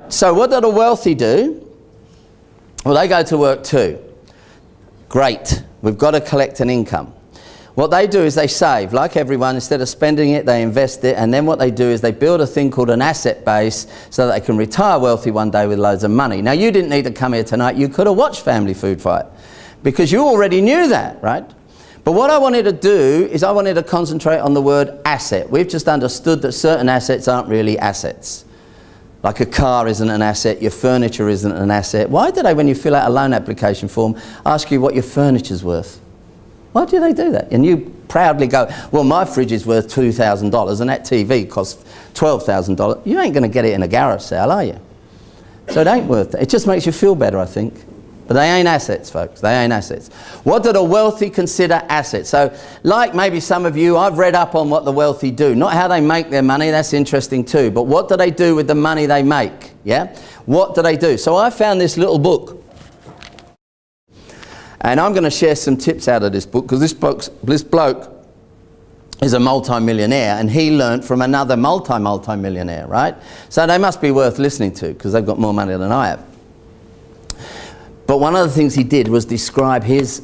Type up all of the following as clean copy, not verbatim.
So what do the wealthy do? Well, they go to work too. Great. We've got to collect an income. What they do is they save. Like everyone, instead of spending it, they invest it. And then what they do is they build a thing called an asset base so that they can retire wealthy one day with loads of money. Now, you didn't need to come here tonight. You could have watched Family Food Fight because you already knew that, right? But what I wanted to do is I wanted to concentrate on the word asset. We've just understood that certain assets aren't really assets. Like a car isn't an asset, your furniture isn't an asset. Why do they, when you fill out a loan application form, ask you what your furniture's worth? Why do they do that? And you proudly go, well, my fridge is worth $2,000 and that TV costs $12,000. You ain't going to get it in a garage sale, are you? So it ain't worth it. It just makes you feel better, I think. But they ain't assets, folks. They ain't assets. What do the wealthy consider assets? So, like maybe some of you, I've read up on what the wealthy do. Not how they make their money, that's interesting too. But what do they do with the money they make? Yeah? What do they do? So I found this little book. And I'm going to share some tips out of this book because this bloke is a multi-millionaire and he learnt from another multi-millionaire, right? So they must be worth listening to because they've got more money than I have. But one of the things he did was describe his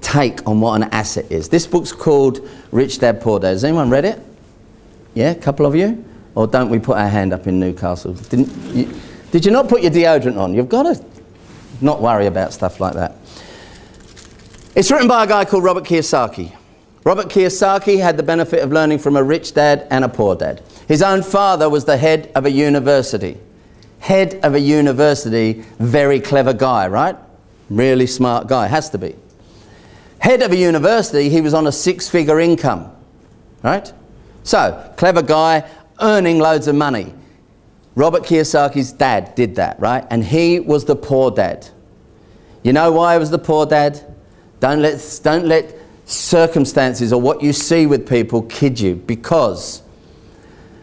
take on what an asset is. This book's called Rich Dad, Poor Dad. Has anyone read it? Yeah, a couple of you? Or don't we put our hand up in Newcastle? Did you not put your deodorant on? You've got to not worry about stuff like that. It's written by a guy called Robert Kiyosaki. Robert Kiyosaki had the benefit of learning from a rich dad and a poor dad. His own father was the head of a university. Head of a university, very clever guy, right? Really smart guy, has to be. Head of a university, he was on a six-figure income, right? So, clever guy, earning loads of money. Robert Kiyosaki's dad did that, right? And he was the poor dad. You know why he was the poor dad? Don't let circumstances or what you see with people kid you, because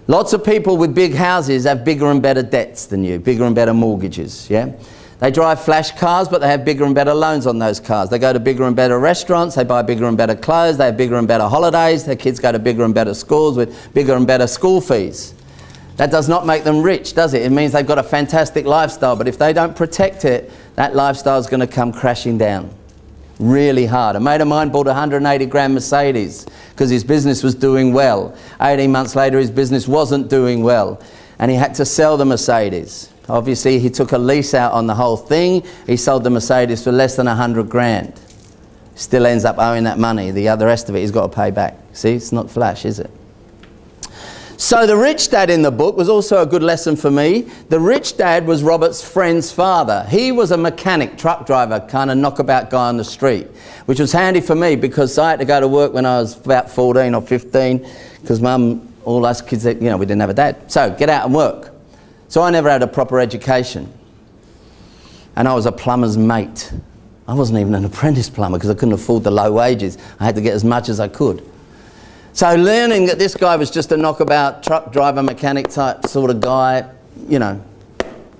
lots of people with big houses have bigger and better debts than you, bigger and better mortgages, yeah? They drive flash cars, but they have bigger and better loans on those cars. They go to bigger and better restaurants, they buy bigger and better clothes, they have bigger and better holidays, their kids go to bigger and better schools with bigger and better school fees. That does not make them rich, does it? It means they've got a fantastic lifestyle, but if they don't protect it, that lifestyle is going to come crashing down. Really hard. A mate of mine bought a 180 grand Mercedes because his business was doing well. 18 months later his business wasn't doing well and he had to sell the Mercedes. Obviously he took a lease out on the whole thing. He sold the Mercedes for less than 100 grand. Still ends up owing that money. The rest of it he's got to pay back. See, it's not flash, is it? So the rich dad in the book was also a good lesson for me. The rich dad was Robert's friend's father. He was a mechanic, truck driver, kind of knockabout guy on the street, which was handy for me because I had to go to work when I was about 14 or 15 because mum, all us kids, we didn't have a dad. So get out and work. So I never had a proper education. And I was a plumber's mate. I wasn't even an apprentice plumber because I couldn't afford the low wages. I had to get as much as I could. So learning that this guy was just a knockabout truck driver, mechanic type sort of guy,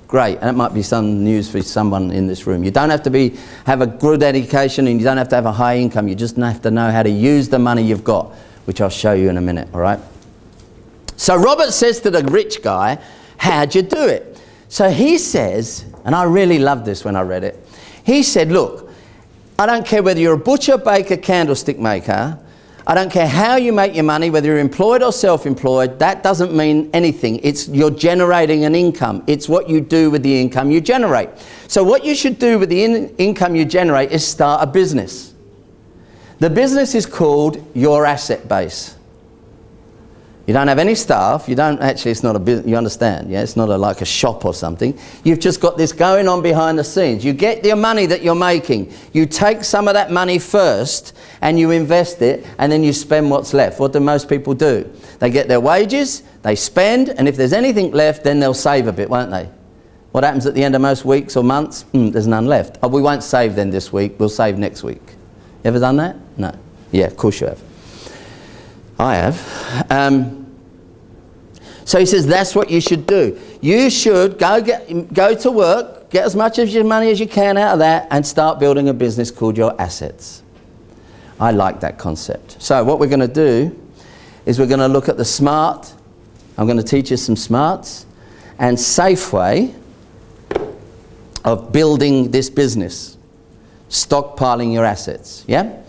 great. And it might be some news for someone in this room. You don't have to have a good education and you don't have to have a high income. You just have to know how to use the money you've got, which I'll show you in a minute, all right? So Robert says to the rich guy, how'd you do it? So he says, and I really loved this when I read it, he said, look, I don't care whether you're a butcher, baker, candlestick maker, I don't care how you make your money, whether you're employed or self-employed, that doesn't mean anything. You're generating an income. It's what you do with the income you generate. So what you should do with the income you generate is start a business. The business is called your asset base. You don't have any staff, it's not a business, you understand, yeah? It's not like a shop or something. You've just got this going on behind the scenes. You get your money that you're making. You take some of that money first and you invest it and then you spend what's left. What do most people do? They get their wages, they spend, and if there's anything left, then they'll save a bit, won't they? What happens at the end of most weeks or months? There's none left. Oh, we won't save then this week, we'll save next week. Ever done that? No. Yeah, of course you have. I have. So he says that's what you should do. You should go to work, get as much of your money as you can out of that and start building a business called your assets. I like that concept. So what we're going to do is we're going to look at the SMART. I'm going to teach you some SMARTs. And Safeway, of building this business, stockpiling your assets, yeah?